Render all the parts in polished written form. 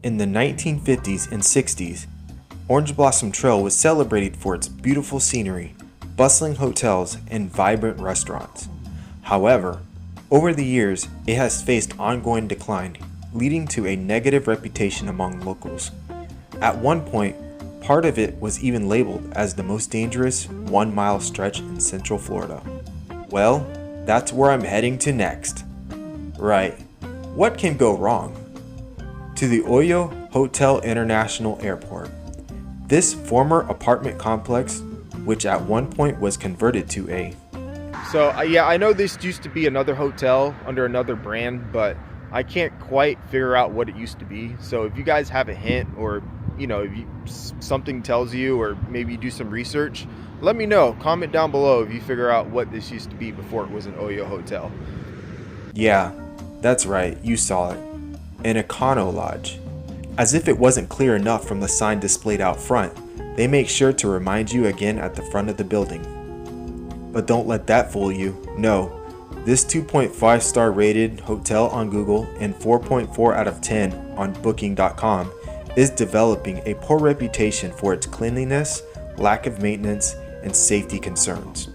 In the 1950s and 60s, Orange Blossom Trail was celebrated for its beautiful scenery, bustling hotels, and vibrant restaurants. However, over the years, it has faced ongoing decline, leading to a negative reputation among locals. At one point, part of it was even labeled as the most dangerous 1-mile stretch in Central Florida. Well, that's where I'm heading to next. Right, what can go wrong? To the Oyo Hotel International Airport. This former apartment complex, which at one point was converted to a... So yeah, I know this used to be another hotel under another brand, but I can't quite figure out what it used to be. So if you guys have a hint, or if something tells you, or maybe you do some research, let me know. Comment down below if you figure out what this used to be before it was an Oyo hotel. Yeah, that's right, you saw it. An Econo Lodge. As if it wasn't clear enough from the sign displayed out front, they make sure to remind you again at the front of the building. But don't let that fool you. No, this 2.5 star rated hotel on Google and 4.4 out of 10 on Booking.com is developing a poor reputation for its cleanliness, lack of maintenance, and safety concerns.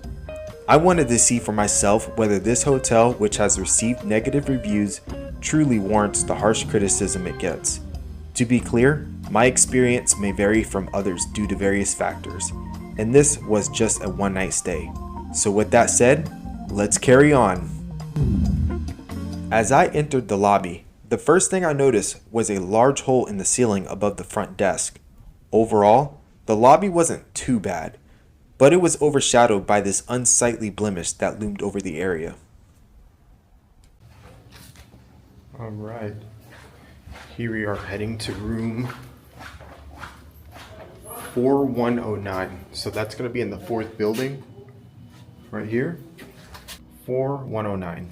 I wanted to see for myself whether this hotel, which has received negative reviews, truly warrants the harsh criticism it gets. To be clear, my experience may vary from others due to various factors, and this was just a one-night stay. So with that said, let's carry on. As I entered the lobby, the first thing I noticed was a large hole in the ceiling above the front desk. Overall, the lobby wasn't too bad, but it was overshadowed by this unsightly blemish that loomed over the area. All right. Here we are heading to room 4109. So that's going to be in the 4th building right here. 4109.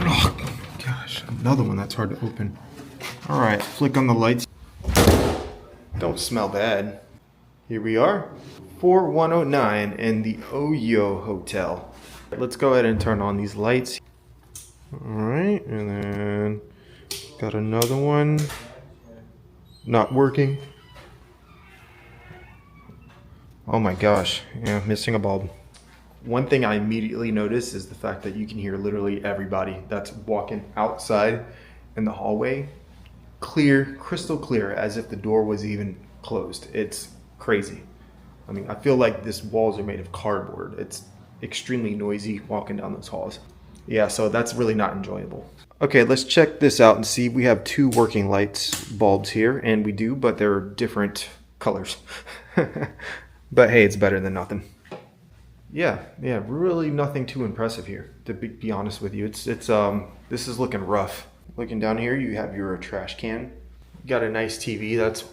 Oh gosh, another one that's hard to open. All right, flick on the lights. Don't smell bad. Here we are, 4109 in the Oyo Hotel. Let's go ahead and turn on these lights. All right, and then got another one not working. Oh my gosh, yeah, missing a bulb. One thing I immediately noticed is the fact that you can hear literally everybody that's walking outside in the hallway. Clear, crystal clear, as if the door was even closed. It's crazy. I mean, I feel like these walls are made of cardboard. It's extremely noisy walking down those halls. Yeah, so that's really not enjoyable. Okay, let's check this out and see. We have 2 working lights bulbs here, and we do, but they're different colors. But hey, it's better than nothing. Yeah, really nothing too impressive here, to be honest with you. This is looking rough. Looking down here, you have your trash can. You got a nice TV that's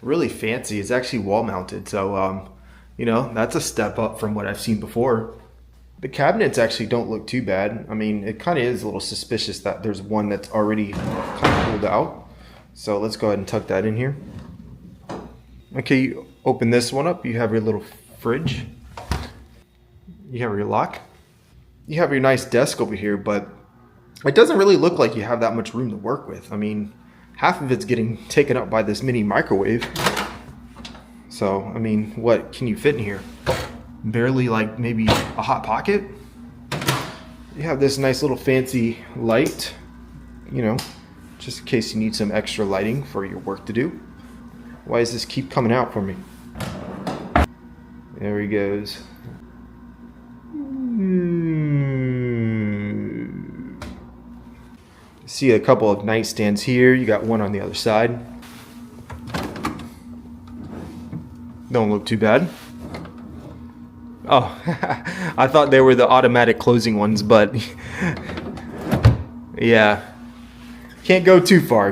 really fancy. It's actually wall mounted, so that's a step up from what I've seen before. The cabinets actually don't look too bad. I mean, it kind of is a little suspicious that there's one that's already kind of pulled out. So let's go ahead and tuck that in here. Okay, you open this one up. You have your little fridge. You have your lock. You have your nice desk over here, but it doesn't really look like you have that much room to work with. I mean, half of it's getting taken up by this mini microwave. So, I mean, what can you fit in here? Barely, like maybe a hot pocket. You have this nice little fancy light, just in case you need some extra lighting for your work to do. Why does this keep coming out for me? There he goes. See a couple of nightstands here. You got one on the other side. Don't look too bad. Oh, I thought they were the automatic closing ones, but yeah. Can't go too far.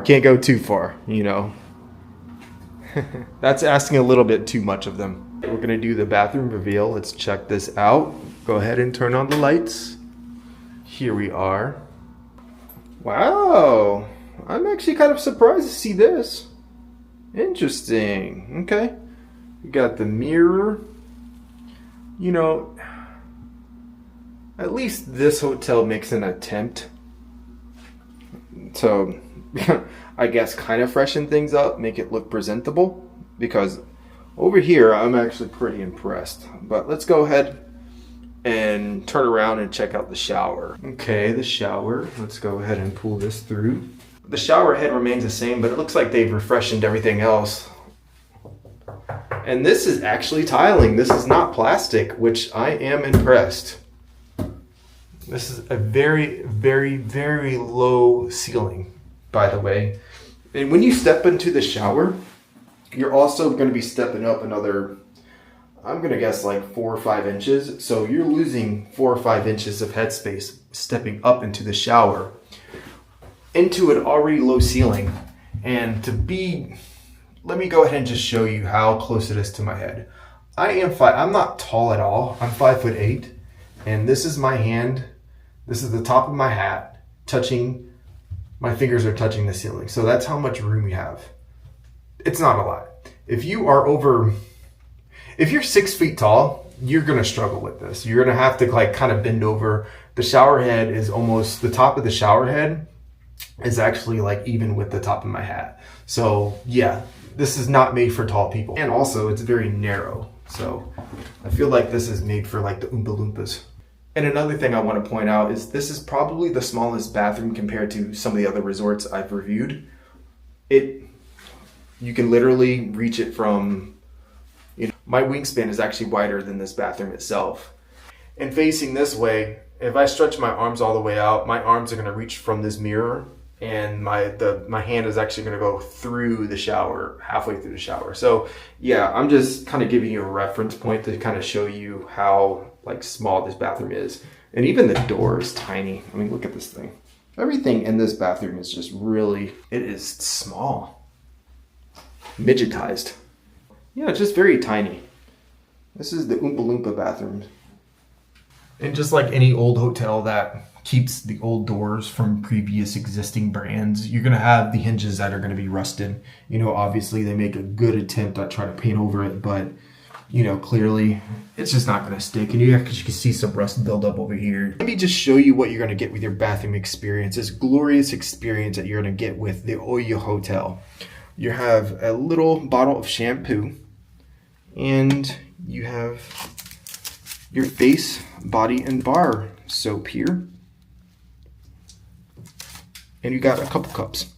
That's asking a little bit too much of them. We're going to do the bathroom reveal. Let's check this out. Go ahead and turn on the lights. Here we are. Wow. I'm actually kind of surprised to see this. Interesting. Okay. We got the mirror. At least this hotel makes an attempt to, I guess, kind of freshen things up, make it look presentable, because over here I'm actually pretty impressed. But let's go ahead and turn around and check out the shower. Okay, the shower. Let's go ahead and pull this through. The shower head remains the same, but it looks like they've refreshed everything else. And this is actually tiling. This is not plastic, which I am impressed. This is a very, very, very low ceiling, by the way. And when you step into the shower, you're also going to be stepping up another, I'm going to guess like 4 or 5 inches. So you're losing 4 or 5 inches of headspace stepping up into the shower, into an already low ceiling. And let me go ahead and just show you how close it is to my head. I'm not tall at all. I'm 5'8", and this is my hand. This is the top of my hat my fingers are touching the ceiling. So that's how much room we have. It's not a lot. If you're 6 feet tall, you're gonna struggle with this. You're gonna have to like kind of bend over. The shower head is almost, the top of the shower head is actually like even with the top of my hat. So yeah, this is not made for tall people. And also it's very narrow. So I feel like this is made for like the Oompa Loompas. And another thing I want to point out is this is probably the smallest bathroom compared to some of the other resorts I've reviewed. You can literally reach it from, my wingspan is actually wider than this bathroom itself. And facing this way, if I stretch my arms all the way out, my arms are going to reach from this mirror, and my hand is actually going to go through the shower, halfway through the shower. So yeah, I'm just kind of giving you a reference point to kind of show you how like small this bathroom is. And even the door is tiny. I mean, look at this thing. Everything in this bathroom is just really, it is small. Midgetized. Yeah, it's just very tiny. This is the Oompa Loompa bathroom. And just like any old hotel that keeps the old doors from previous existing brands, you're going to have the hinges that are going to be rusted. Obviously they make a good attempt at trying to paint over it, but clearly it's just not going to stick. And you can see some rust build up over here. Let me just show you what you're going to get with your bathroom experience. This glorious experience that you're going to get with the Oyo Hotel. You have a little bottle of shampoo, and you have your face, body, and bar soap here. And you got a couple cups.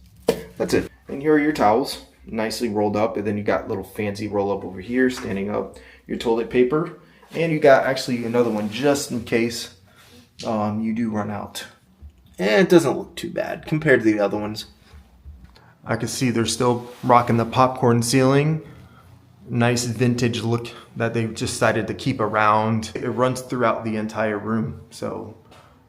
That's it. And here are your towels, nicely rolled up. And then you got a little fancy roll up over here, standing up. Your toilet paper. And you got actually another one just in case you do run out. And it doesn't look too bad compared to the other ones. I can see they're still rocking the popcorn ceiling. Nice vintage look that they've just decided to keep around. It runs throughout the entire room. So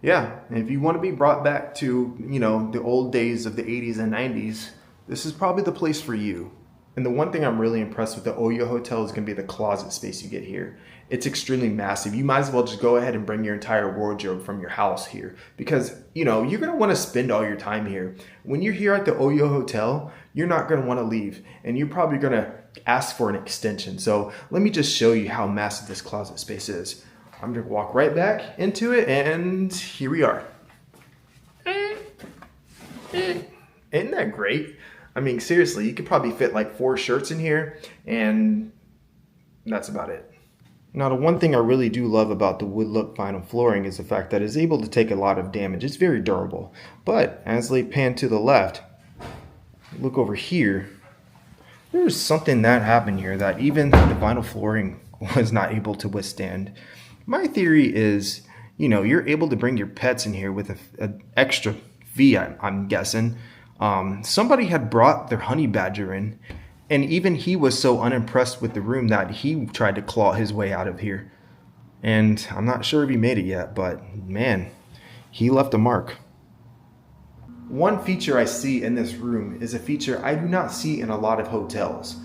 yeah, if you want to be brought back to, the old days of the 80s and 90s, this is probably the place for you. And the one thing I'm really impressed with the Oyo Hotel is going to be the closet space you get here. It's extremely massive. You might as well just go ahead and bring your entire wardrobe from your house here, because, you're going to want to spend all your time here. When you're here at the Oyo Hotel, you're not going to want to leave, and you're probably going to ask for an extension. So let me just show you how massive this closet space is. I'm going to walk right back into it, and here we are. Isn't that great? I mean, seriously, you could probably fit like 4 shirts in here, and that's about it. Now, the one thing I really do love about the wood look vinyl flooring is the fact that it's able to take a lot of damage. It's very durable. But as they pan to the left, look over here, there's something that happened here that even the vinyl flooring was not able to withstand. My theory is, you're able to bring your pets in here with an extra fee, I'm guessing. Somebody had brought their honey badger in, and even he was so unimpressed with the room that he tried to claw his way out of here. And I'm not sure if he made it yet, but man, he left a mark. One feature I see in this room is a feature I do not see in a lot of hotels.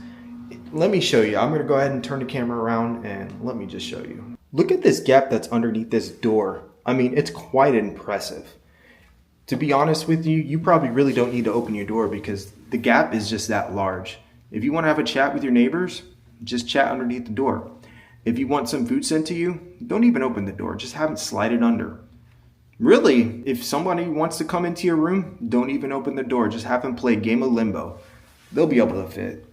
Let me show you. I'm going to go ahead and turn the camera around and let me just show you. Look at this gap that's underneath this door. I mean, it's quite impressive. To be honest with you, you probably really don't need to open your door because the gap is just that large. If you want to have a chat with your neighbors, just chat underneath the door. If you want some food sent to you, don't even open the door, just have it slide it under. Really, if somebody wants to come into your room, don't even open the door, just have them play a game of limbo. They'll be able to fit.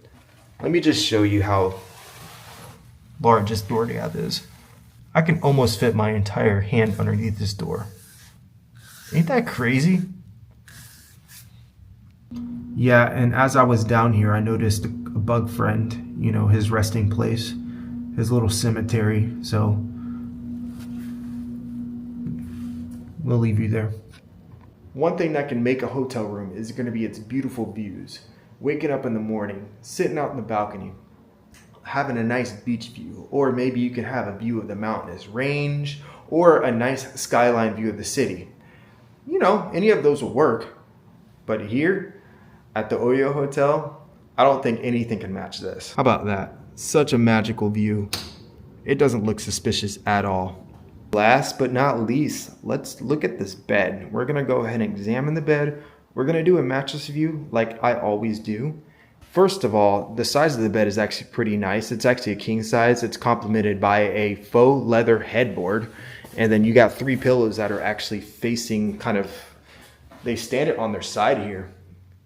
Let me just show you how large this door gap is. I can almost fit my entire hand underneath this door. Ain't that crazy? Yeah, and as I was down here, I noticed a bug friend, you know, his resting place, his little cemetery. So we'll leave you there. One thing that can make a hotel room is going to be its beautiful views. Waking up in the morning, sitting out in the balcony, having a nice beach view, or maybe you can have a view of the mountainous range, or a nice skyline view of the city. You know, any of those will work. But here at the Oyo Hotel, I don't think anything can match this. How about that? Such a magical view. It doesn't look suspicious at all. Last but not least, let's look at this bed. We're gonna go ahead and examine the bed. We're gonna do a mattress view like I always do. First of all, the size of the bed is actually pretty nice. It's actually a king size. It's complemented by a faux leather headboard. And then you got 3 pillows that are actually facing they stand it on their side here.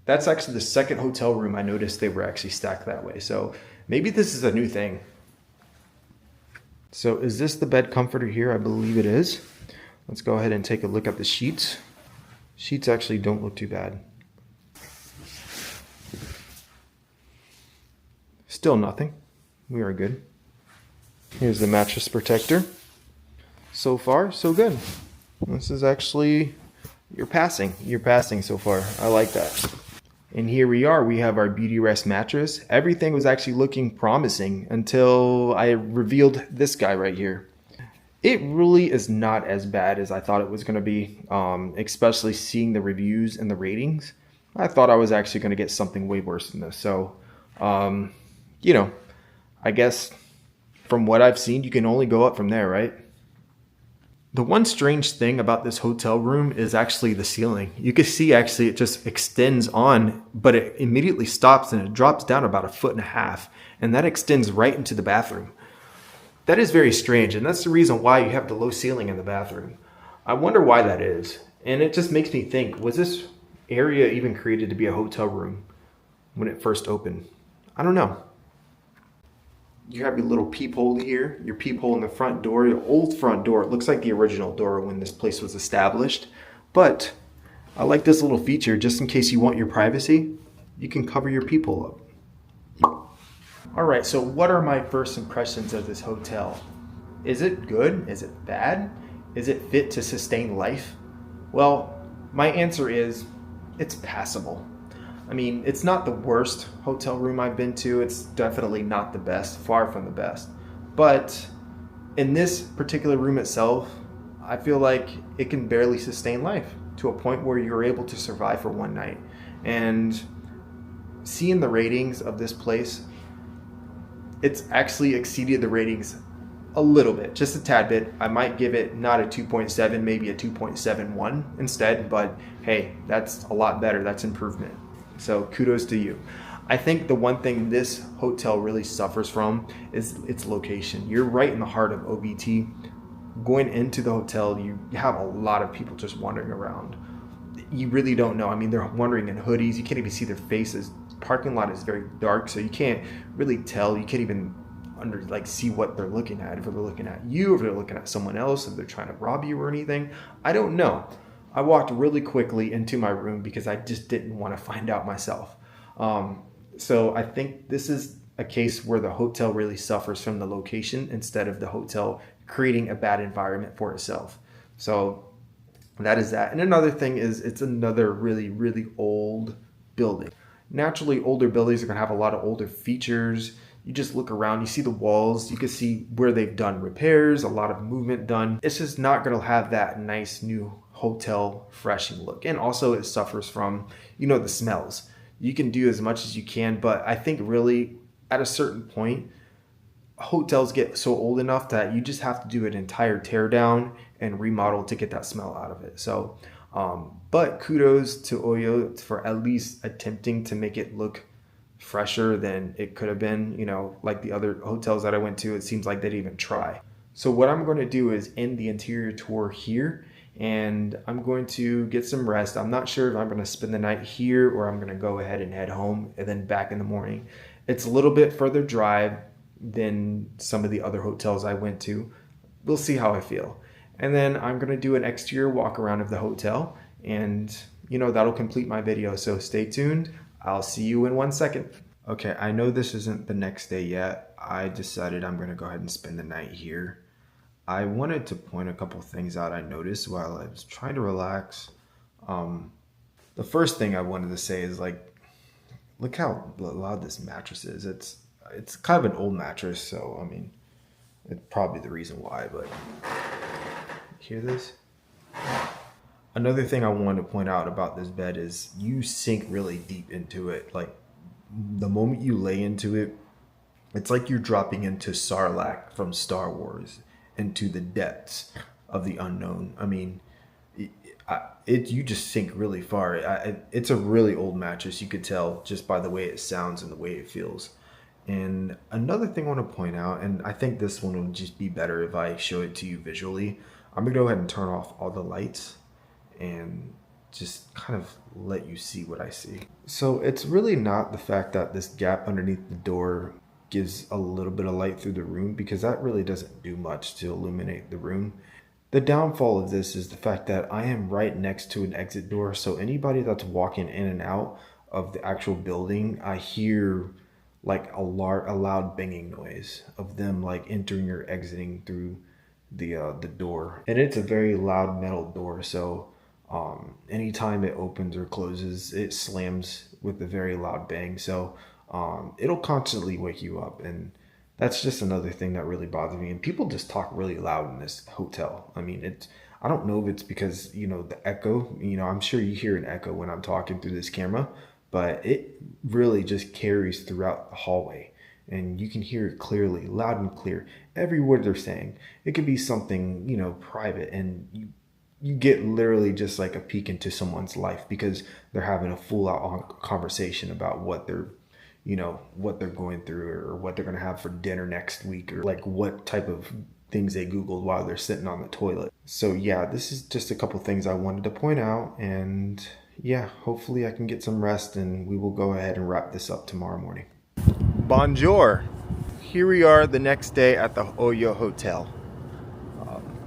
That's actually the second hotel room I noticed they were actually stacked that way. So maybe this is a new thing. So is this the bed comforter here? I believe it is. Let's go ahead and take a look at the sheets. Sheets actually don't look too bad. Still nothing. We are good. Here's the mattress protector. So far, so good. This is actually, you're passing so far. I like that. And here we are, we have our Beauty Rest mattress. Everything was actually looking promising until I revealed this guy right here. It really is not as bad as I thought it was gonna be, especially seeing the reviews and the ratings. I thought I was actually gonna get something way worse than this. So, you know, I guess from what I've seen, you can only go up from there, right? The one strange thing about this hotel room is actually the ceiling. You can see actually it just extends on, but it immediately stops and it drops down about 1.5 feet. And that extends right into the bathroom. That is very strange. And that's the reason why you have the low ceiling in the bathroom. I wonder why that is. And it just makes me think, was this area even created to be a hotel room when it first opened? I don't know. You have your little peephole here, your peephole in the front door, your old front door. It looks like the original door when this place was established. But I like this little feature, just in case you want your privacy, you can cover your peephole up. All right, so what are my first impressions of this hotel? Is it good? Is it bad? Is it fit to sustain life? Well, my answer is it's passable. I mean, it's not the worst hotel room I've been to. It's definitely not the best, far from the best. But in this particular room itself, I feel like it can barely sustain life to a point where you're able to survive for one night. And seeing the ratings of this place, it's actually exceeded the ratings a little bit, just a tad bit. I might give it not a 2.7, maybe a 2.71 instead, but hey, that's a lot better. That's improvement. So kudos to you. I think the one thing this hotel really suffers from is its location. You're right in the heart of OBT. Going into the hotel, you have a lot of people just wandering around. You really don't know. I mean, they're wandering in hoodies. You can't even see their faces. Parking lot is very dark, so you can't really tell. You can't even see what they're looking at. If they're looking at you, if they're looking at someone else, if they're trying to rob you or anything. I don't know. I walked really quickly into my room because I just didn't want to find out myself. So I think this is a case where the hotel really suffers from the location instead of the hotel creating a bad environment for itself. So that is that. And another thing is it's another really, really old building. Naturally, older buildings are going to have a lot of older features. You just look around, you see the walls, you can see where they've done repairs, a lot of movement done. It's just not going to have that nice new hotel freshing look. And also it suffers from, the smells. You can do as much as you can, but I think really at a certain point, hotels get so old enough that you just have to do an entire tear down and remodel to get that smell out of it. So, but kudos to Oyo for at least attempting to make it look fresher than it could have been. You know, like the other hotels that I went to, it seems like they didn't even try. So what I'm going to do is end the interior tour here, and I'm going to get some rest. I'm not sure if I'm going to spend the night here or I'm going to go ahead and head home and then back in the morning. It's a little bit further drive than some of the other hotels I went to. We'll see how I feel. And then I'm going to do an exterior walk around of the hotel, and you know, that'll complete my video. So stay tuned. I'll see you in 1 second. Okay, I know this isn't the next day yet. I decided I'm going to go ahead and spend the night here. I wanted to point a couple things out I noticed while I was trying to relax. The first thing I wanted to say is, like, look how loud this mattress is. It's kind of an old mattress, so I mean, it's probably the reason why, but hear this? Another thing I wanted to point out about this bed is you sink really deep into it. Like, the moment you lay into it, it's like you're dropping into Sarlacc from Star Wars, into the depths of the unknown. I mean, you just sink really far. It's a really old mattress. You could tell just by the way it sounds and the way it feels. And another thing I want to point out, and I think this one will just be better if I show it to you visually. I'm going to go ahead and turn off all the lights and just kind of let you see what I see. So it's really not the fact that this gap underneath the door gives a little bit of light through the room, because that really doesn't do much to illuminate the room. The downfall of this is the fact that I am right next to an exit door, so anybody that's walking in and out of the actual building, I hear like a loud banging noise of them like entering or exiting through the door. And it's a very loud metal door, so anytime it opens or closes, it slams with a very loud bang. So it'll constantly wake you up, and that's just another thing that really bothers me. And people just talk really loud in this hotel. I mean, I don't know if it's because, you know, the echo, you know, I'm sure you hear an echo when I'm talking through this camera, but it really just carries throughout the hallway, and you can hear it clearly, loud and clear, every word they're saying. It could be something, you know, private, and you get literally just like a peek into someone's life because they're having a full out conversation about what they're, you know, what they're going through or what they're going to have for dinner next week, or like what type of things they Googled while they're sitting on the toilet. So yeah, this is just a couple things I wanted to point out, and yeah, hopefully I can get some rest, and we will go ahead and wrap this up tomorrow morning. Bonjour. Here we are the next day at the Oyo Hotel.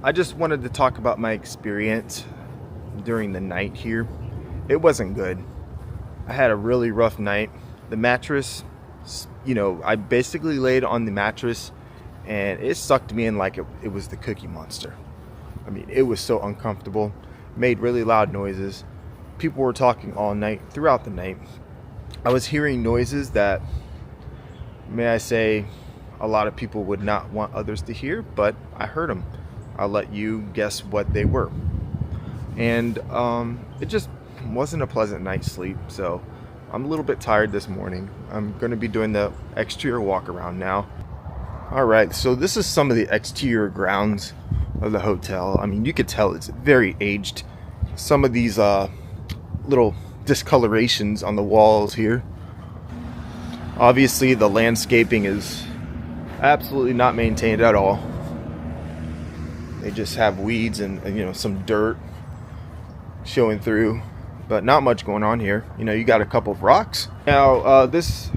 I just wanted to talk about my experience during the night here. It wasn't good. I had a really rough night. The mattress, you know, I basically laid on the mattress and it sucked me in like it was the Cookie Monster. I mean, it was so uncomfortable, made really loud noises. People were talking all night, throughout the night. I was hearing noises that, may I say, a lot of people would not want others to hear, but I heard them. I'll let you guess what they were. And it just wasn't a pleasant night's sleep, so I'm a little bit tired this morning. I'm going to be doing the exterior walk around now. Alright, so this is some of the exterior grounds of the hotel. I mean, you could tell it's very aged. Some of these little discolorations on the walls here. Obviously, the landscaping is absolutely not maintained at all. They just have weeds and you know, some dirt showing through, but not much going on here. You know, you got a couple of rocks. Now, this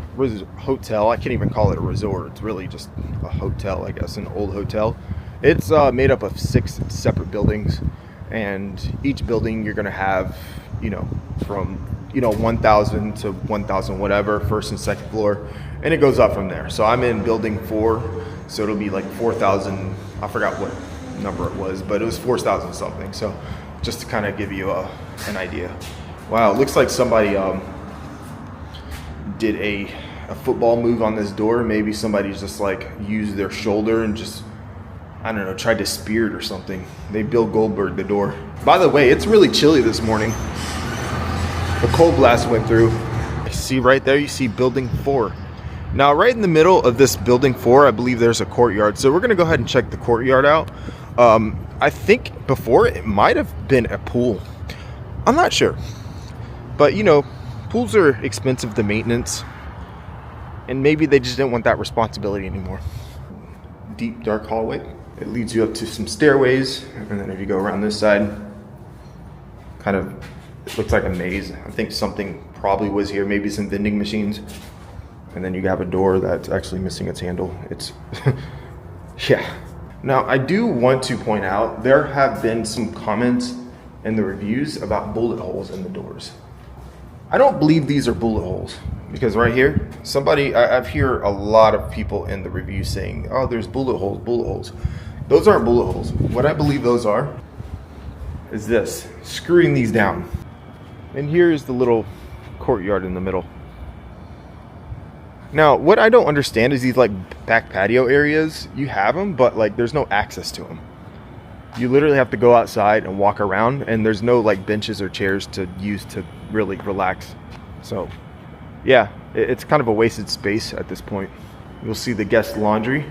hotel, I can't even call it a resort. It's really just a hotel, I guess, an old hotel. It's made up of 6 separate buildings, and each building you're gonna have, you know, from, you know, 1,000 to 1,000 whatever, first and second floor, and it goes up from there. So I'm in building 4, so it'll be like 4,000. I forgot what number it was, but it was 4,000 something. So just to kind of give you an idea. Wow, it looks like somebody did a football move on this door. Maybe somebody just like used their shoulder and just, I don't know, tried to spear it or something. They Bill Goldberg the door. By the way, it's really chilly this morning. The cold blast went through. I see right there, you see building 4. Now, right in the middle of this building 4, I believe there's a courtyard. So we're gonna go ahead and check the courtyard out. I think before it might have been a pool. I'm not sure. But you know, pools are expensive to maintenance. and maybe they just didn't want that responsibility anymore. Deep, dark hallway. It leads you up to some stairways, and then if you go around this side, kind of, it looks like a maze. I think something probably was here, maybe some vending machines. And then you have a door that's actually missing its handle. It's, yeah. Now, I do want to point out, there have been some comments in the reviews about bullet holes in the doors. I don't believe these are bullet holes, because right here, I've heard a lot of people in the review saying, oh, there's bullet holes, bullet holes. Those aren't bullet holes. What I believe those are is this, screwing these down. And here's the little courtyard in the middle. Now, what I don't understand is these like back patio areas, you have them, but like there's no access to them. You literally have to go outside and walk around, and there's no like benches or chairs to use to really relax. So yeah, it's kind of a wasted space at this point. You'll see the guest laundry,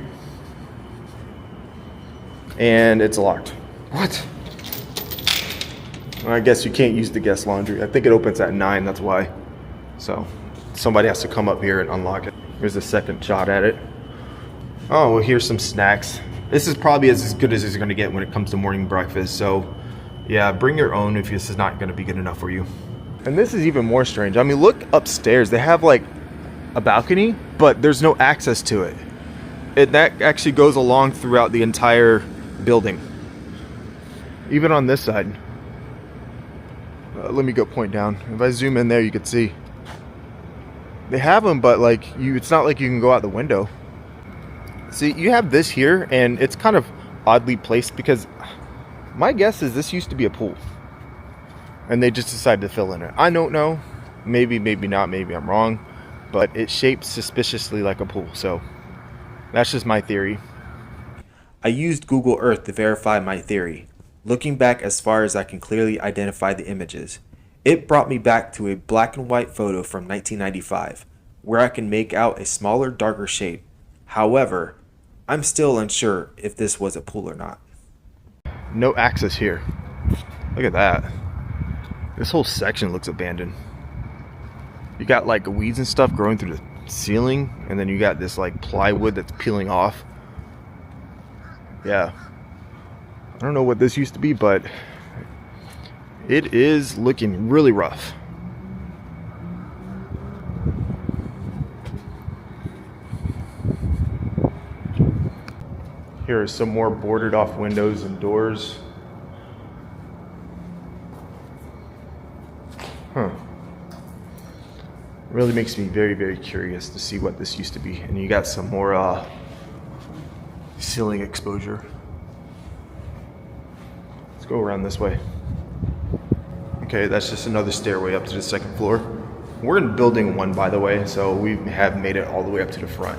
and it's locked. What? I guess you can't use the guest laundry. I think it opens at 9, that's why. So somebody has to come up here and unlock it. Here's a second shot at it. Oh, well, here's some snacks. This is probably as good as it's gonna get when it comes to morning breakfast. So yeah, bring your own if this is not gonna be good enough for you. And this is even more strange. I mean, look upstairs. They have like a balcony, but there's no access to it. That actually goes along throughout the entire building. Even on this side. Let me go point down. If I zoom in there, you can see. They have them, but like it's not like you can go out the window. See, you have this here, and it's kind of oddly placed because my guess is this used to be a pool. And they just decided to fill in it. I don't know. Maybe, maybe not. Maybe I'm wrong. But it shapes suspiciously like a pool. So that's just my theory. I used Google Earth to verify my theory. Looking back as far as I can clearly identify the images, it brought me back to a black and white photo from 1995, where I can make out a smaller, darker shape. However, I'm still unsure if this was a pool or not. No access here. Look at that. This whole section looks abandoned. You got like weeds and stuff growing through the ceiling, and then you got this like plywood that's peeling off. Yeah. I don't know what this used to be, but it is looking really rough. Here are some more boarded off windows and doors. Really makes me very, very curious to see what this used to be. And you got some more ceiling exposure. Let's go around this way. Okay, that's just another stairway up to the second floor. We're in building 1, by the way, so we have made it all the way up to the front.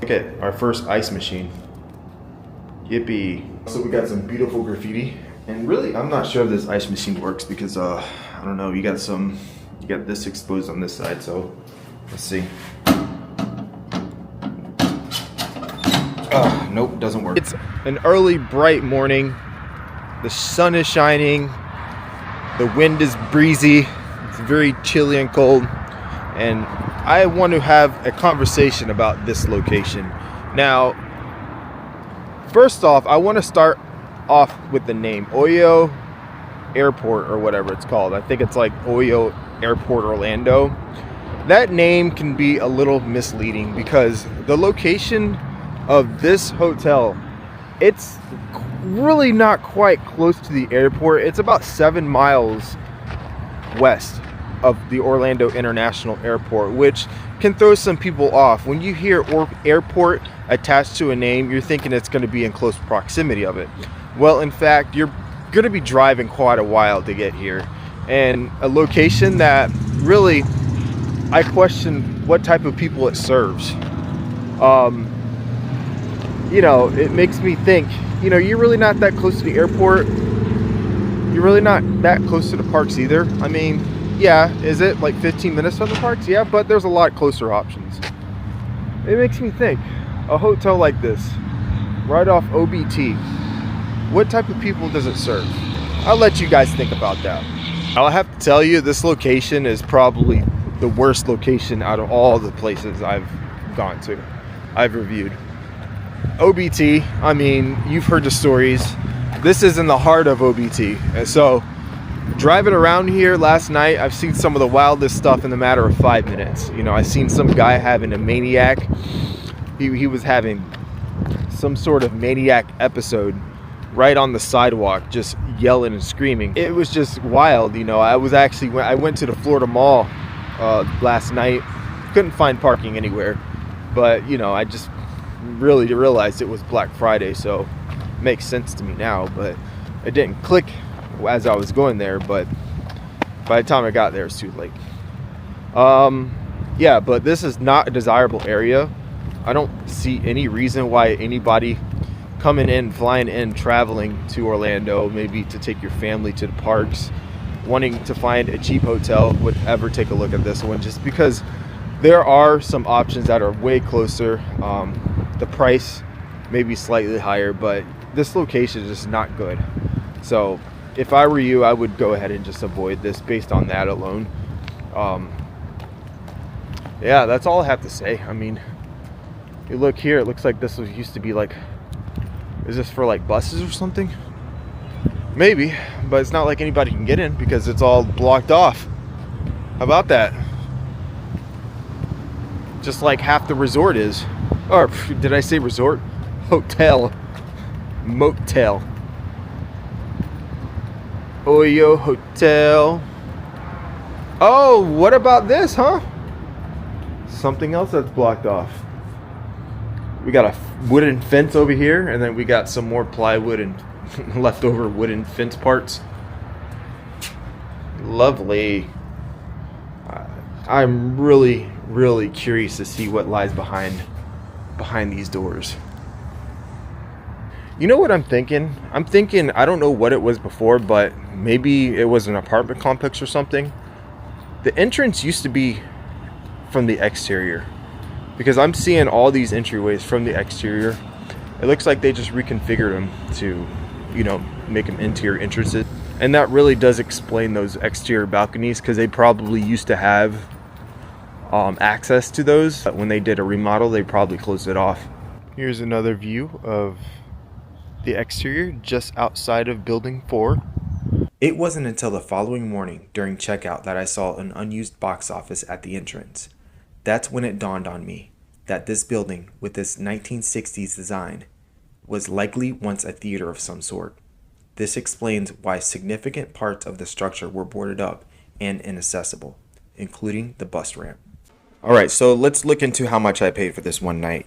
Okay, our first ice machine. Yippee. So we got some beautiful graffiti. And really, I'm not sure if this ice machine works because, I don't know, you got this exposed on this side, so let's see. Nope, doesn't work. It's an early, bright morning. The sun is shining. The wind is breezy. It's very chilly and cold. And I want to have a conversation about this location. Now, first off, I want to start off with the name. Oyo Airport, or whatever it's called. I think it's like Oyo Airport Orlando. That name can be a little misleading because the location of this hotel, it's really not quite close to the airport. It's about 7 miles west of the Orlando International Airport, which can throw some people off. When you hear airport attached to a name, you're thinking it's going to be in close proximity of it. Well, in fact, you're going to be driving quite a while to get here. And a location that really, I question what type of people it serves. You know, it makes me think, you know, you're really not that close to the airport. You're really not that close to the parks either. I mean, yeah, is it like 15 minutes from the parks? Yeah, but there's a lot closer options. It makes me think, a hotel like this, right off OBT, what type of people does it serve? I'll let you guys think about that. I'll have to tell you, this location is probably the worst location out of all the places I've gone to, I've reviewed. OBT, I mean, you've heard the stories. This is in the heart of OBT. And so driving around here last night, I've seen some of the wildest stuff in the matter of 5 minutes. You know, I seen some guy having a maniac. He was having some sort of maniac episode right on the sidewalk, just yelling and screaming. It was just wild. You know, I went to the Florida Mall last night. Couldn't find parking anywhere, but you know, I just really realized it was Black Friday, so it makes sense to me now, but it didn't click as I was going there. But by the time I got there, it's too late. Yeah, but this is not a desirable area. I don't see any reason why anybody coming in, flying in, traveling to Orlando, maybe to take your family to the parks, wanting to find a cheap hotel, would ever take a look at this one, just because there are some options that are way closer. The price may be slightly higher, but this location is just not good. So if I were you, I would go ahead and just avoid this based on that alone. Yeah, that's all I have to say. I mean, you look here, it looks like this used to be like, is this for like buses or something? Maybe, but it's not like anybody can get in because it's all blocked off. How about that? Just like half the resort is. Or did I say resort? Hotel. Motel. Oyo Hotel. Oh, what about this, huh? Something else that's blocked off. We got a wooden fence over here, and then we got some more plywood and leftover wooden fence parts. Lovely. I'm really curious to see what lies behind these doors. You know what I'm thinking? I'm thinking, I don't know what it was before, but maybe it was an apartment complex or something. The entrance used to be from the exterior, because I'm seeing all these entryways from the exterior. It looks like they just reconfigured them to, you know, make them interior entrances. And that really does explain those exterior balconies, because they probably used to have access to those. But when they did a remodel, they probably closed it off. Here's another view of the exterior just outside of Building 4. It wasn't until the following morning during checkout that I saw an unused box office at the entrance. That's when it dawned on me that this building with this 1960s design was likely once a theater of some sort. This explains why significant parts of the structure were boarded up and inaccessible, including the bus ramp. Alright, so let's look into how much I paid for this one night.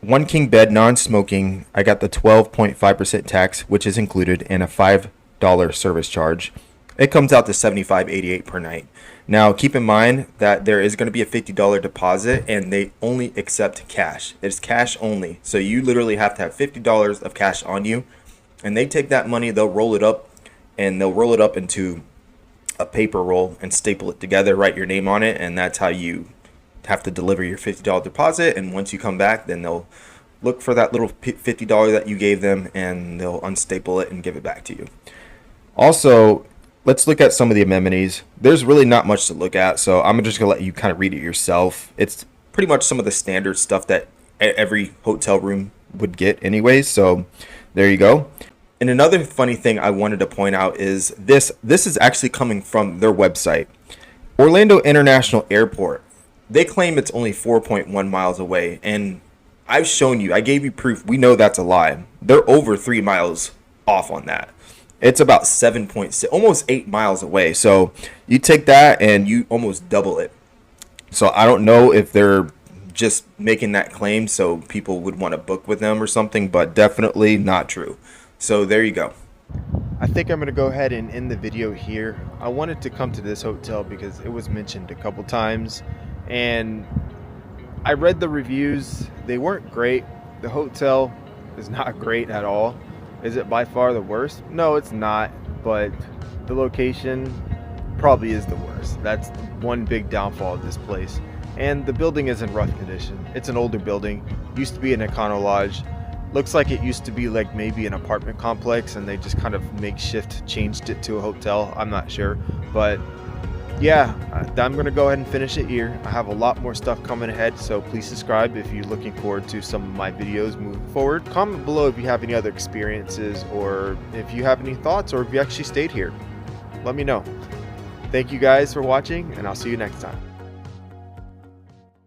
One king bed, non-smoking. I got the 12.5% tax, which is included, and a $5 service charge. It comes out to $75.88 per night. Now, keep in mind that there is going to be a $50 deposit, and they only accept cash. It's cash only. So you literally have to have $50 of cash on you, and they take that money, they'll roll it up, and they'll roll it up into a paper roll and staple it together, write your name on it, and that's how you have to deliver your $50 deposit. And once you come back, then they'll look for that little $50 that you gave them, and they'll unstaple it and give it back to you. Also, let's look at some of the amenities. There's really not much to look at, so I'm just going to let you kind of read it yourself. It's pretty much some of the standard stuff that every hotel room would get anyways, so there you go. And another funny thing I wanted to point out is this is actually coming from their website. Orlando International Airport. They claim it's only 4.1 miles away, and I've shown you, I gave you proof. We know that's a lie. They're over 3 miles off on that. It's about 7.6, almost 8 miles away. So you take that and you almost double it. So I don't know if they're just making that claim so people would want to book with them or something, but definitely not true. So there you go. I think I'm going to go ahead and end the video here. I wanted to come to this hotel because it was mentioned a couple times, and I read the reviews. They weren't great. The hotel is not great at all. Is it by far the worst? No, it's not, but the location probably is the worst. That's one big downfall of this place. And the building is in rough condition. It's an older building. Used to be an Econo Lodge. Looks like it used to be like maybe an apartment complex, and they just kind of makeshift changed it to a hotel. I'm not sure, but yeah, I'm going to go ahead and finish it here. I have a lot more stuff coming ahead, so please subscribe if you're looking forward to some of my videos moving forward. Comment below if you have any other experiences, or if you have any thoughts, or if you actually stayed here. Let me know. Thank you guys for watching, and I'll see you next time.